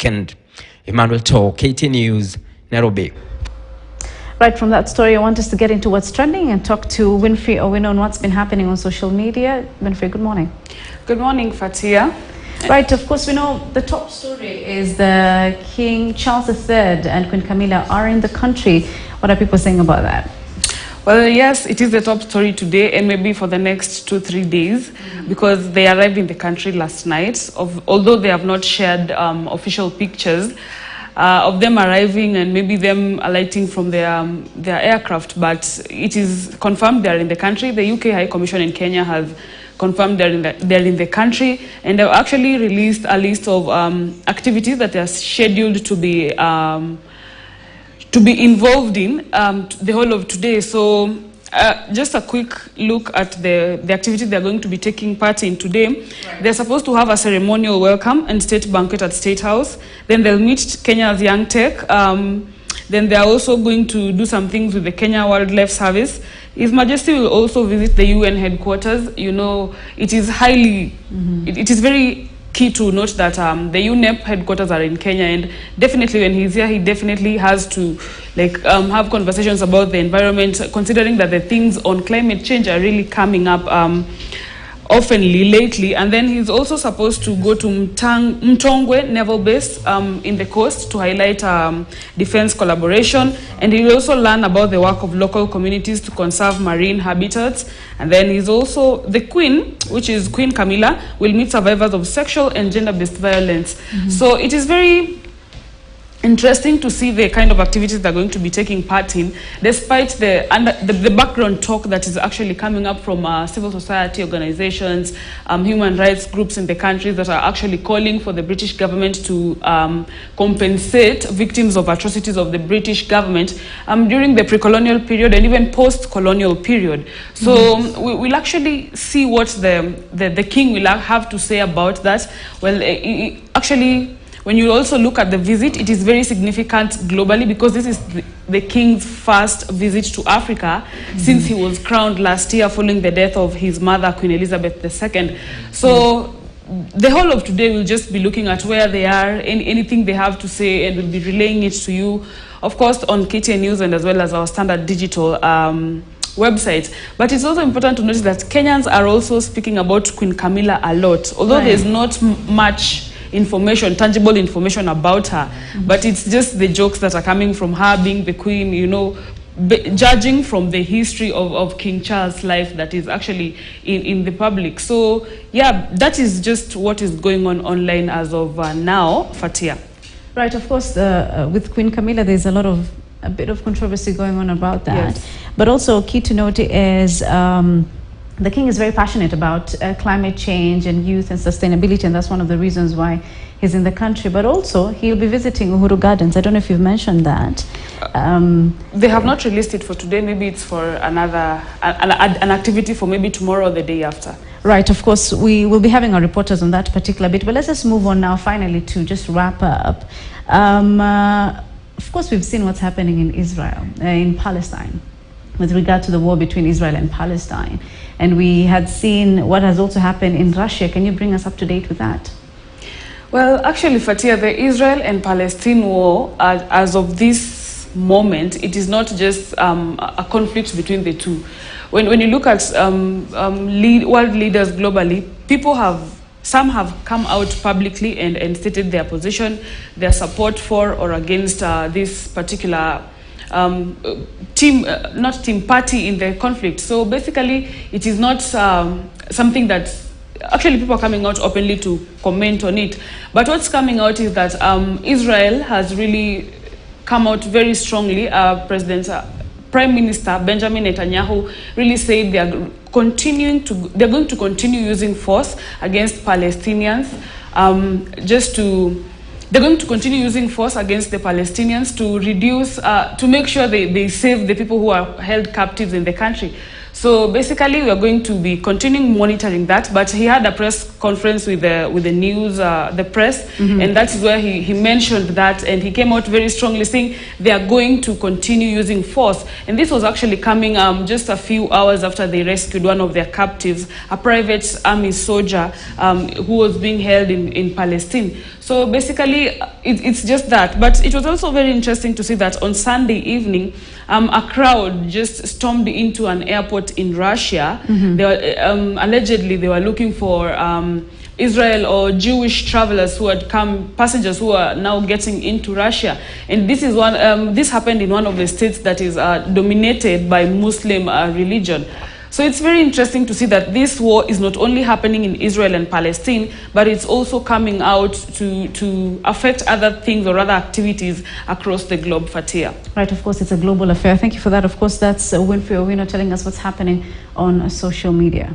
weekend. Emmanuel To, KT News, Nairobi. Right, from that story, I want us to get into what's trending and talk to Winfrey Owino on what's been happening on social media. Winfrey, good morning. Good morning, Fatia. Right, of course, we know the top story is the King Charles III and Queen Camilla are in the country. What are people saying about that? Well, yes, it is the top story today and maybe for the next 2-3 days because they arrived in the country last night. Although they have not shared official pictures of them arriving and maybe them alighting from their aircraft, but it is confirmed they are in the country. The UK High Commission in Kenya has confirmed they're in the country, and they've actually released a list of activities that are scheduled to be involved in the whole of today. So just a quick look at the activities they're going to be taking part in today. Right. They're supposed to have a ceremonial welcome and state banquet at State House. Then they'll meet Kenya's Young Tech. Then they're also going to do some things with the Kenya Wildlife Service. His Majesty will also visit the UN headquarters. You know, it is highly, it is very key to note that the UNEP headquarters are in Kenya, and definitely when he's here, he definitely has to have conversations about the environment, considering that the things on climate change are really coming up oftenly lately. And then he's also supposed to go to Mtongwe Naval Base in the coast to highlight defense collaboration, and he will also learn about the work of local communities to conserve marine habitats. And then he's also, the Queen, which is Queen Camilla, will meet survivors of sexual and gender-based violence. So it is very interesting to see the kind of activities they're going to be taking part in, despite the background talk that is actually coming up from civil society organizations, human rights groups in the country that are actually calling for the British government to compensate victims of atrocities of the British government during the pre-colonial period and even post-colonial period. So we'll actually see what the king will have to say about that. Well, actually, when you also look at the visit, it is very significant globally because this is the king's first visit to Africa since he was crowned last year following the death of his mother, Queen Elizabeth II. So the whole of today will just be looking at where they are, anything they have to say, and we'll be relaying it to you, of course, on KTN News and as well as our standard digital website. But it's also important to notice that Kenyans are also speaking about Queen Camilla a lot, although there's not much information, tangible information about her, but it's just the jokes that are coming from her being the queen, you know, judging from the history of King Charles' life that is actually in the public. So yeah, that is just what is going on online as of now, Fatia. Right, of course, with Queen Camilla, there's a bit of controversy going on about that. Yes. But also key to note is the king is very passionate about climate change and youth and sustainability, and that's one of the reasons why he's in the country. But also, he'll be visiting Uhuru Gardens. I don't know if you've mentioned that. They have not released it for today. Maybe it's for another an activity for maybe tomorrow or the day after. Right, of course, we will be having our reporters on that particular bit. But let's just move on now, finally, to just wrap up. Of course, we've seen what's happening in Israel, in Palestine, with regard to the war between Israel and Palestine. And we had seen what has also happened in Russia. Can you bring us up to date with that? Well, actually, Fatia, the Israel and Palestine war, as of this moment, it is not just a conflict between the two. When you look at world leaders globally, some have come out publicly and stated their position, their support for or against this particular party in the conflict. So basically, it is not something that actually people are coming out openly to comment on it. But what's coming out is that Israel has really come out very strongly. Prime Minister Benjamin Netanyahu really said they're going to continue using force against Palestinians, they're going to continue using force against the Palestinians to reduce, to make sure they save the people who are held captives in the country. So basically, we are going to be continuing monitoring that. But he had a press conference with the news, the press, and that is where he mentioned that, and he came out very strongly saying they are going to continue using force. And this was actually coming just a few hours after they rescued one of their captives, a private army soldier who was being held in Palestine. So basically, it's just that. But it was also very interesting to see that on Sunday evening, a crowd just stormed into an airport in Russia. They were, allegedly, they were looking for Israel or Jewish travelers who had come, passengers who are now getting into Russia. And this is this happened in one of the states that is dominated by Muslim religion. So it's very interesting to see that this war is not only happening in Israel and Palestine, but it's also coming out to affect other things or other activities across the globe, Fatia. Right, of course, it's a global affair. Thank you for that. Of course, that's Winfrey Owino telling us what's happening on social media.